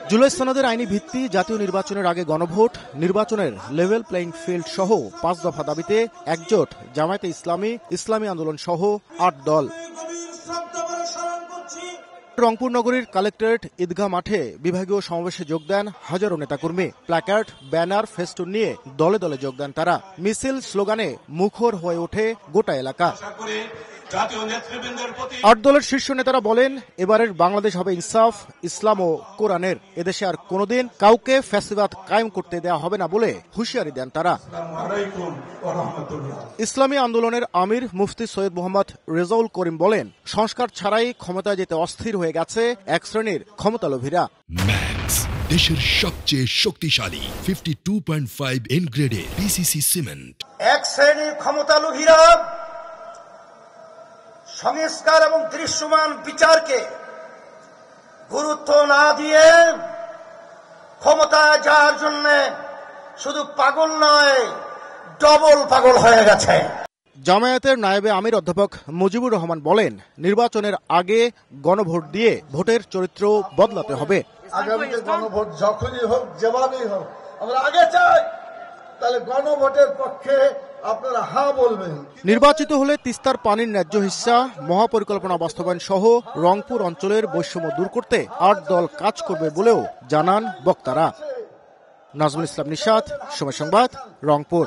জুলাই সনদের আইনি ভিত্তি, জাতীয় নির্বাচনের আগে গণভোট, নির্বাচনের লেভেল প্লেইং ফিল্ড সহ 5 দফা দাবিতে একজোট জামায়াতে ইসলামী, ইসলামী আন্দোলন সহ 8 দল। রংপুর নগরীর কালেক্টরেট ঈদগাহ মাঠে বিভাগীয় সমাবেশে যোগ দেন হাজারো নেতাকর্মী। প্ল্যাকার্ড, ব্যানার, ফেস্টুন নিয়ে দলে দলে যোগ দেন তারা। মিছিল, স্লোগানে মুখর হয়ে ওঠে গোটা এলাকা। 8 দলের শীর্ষ নেতারা বলেন, এবারের বাংলাদেশ হবে ইনসাফ, ইসলাম ও কোরআনের। এদেশে আর কোনোদিন কাউকে ফ্যাসিবাদ কায়েম করতে দেয়া হবে না বলে হুঁশিয়ারি দেন তারা। ইসলামী আন্দোলনের আমির মুফতি সৈয়দ মোহাম্মদ রেজাউল করিম বলেন, সংস্কার ছাড়াই ক্ষমতায় যেতে অস্থির হয়ে গেছে এক শ্রেণীর ক্ষমতালোভীরা। ম্যাক্স, দেশের সবচেয়ে শক্তিশালী 52.5 এন গ্রেডের পিসিসি সিমেন্ট। এক শ্রেণীর ক্ষমতালোভীরা সংস্কার এবং দৃশ্যমান বিচারকে গুরুত্ব না দিয়ে ক্ষমতায় যাওয়ার জন্য শুধু পাগল নয়, ডবল পাগল হয়ে গেছে। জামায়াতের নায়েবে আমির অধ্যাপক মুজিবুর রহমান বলেন, নির্বাচনের আগে গণভোট দিয়ে ভোটের চরিত্র বদলাতে হবে। আগামীতে গণভোট যখনই হোক, যেভাবেই হোক, আমরা আগে চাই, তাহলে গণভোটের পক্ষে আপনারা হ্যাঁ বলবেন। নির্বাচিত হলে তিস্তার পানির ন্যায্য হিস্সা, মহাপরিকল্পনা বাস্তবায়ন সহ রংপুর অঞ্চলের বৈষম্য দূর করতে 8 দল কাজ করবে বলেও জানান বক্তারা। নাজমুল ইসলাম নিশাত, সময় সংবাদ, রংপুর।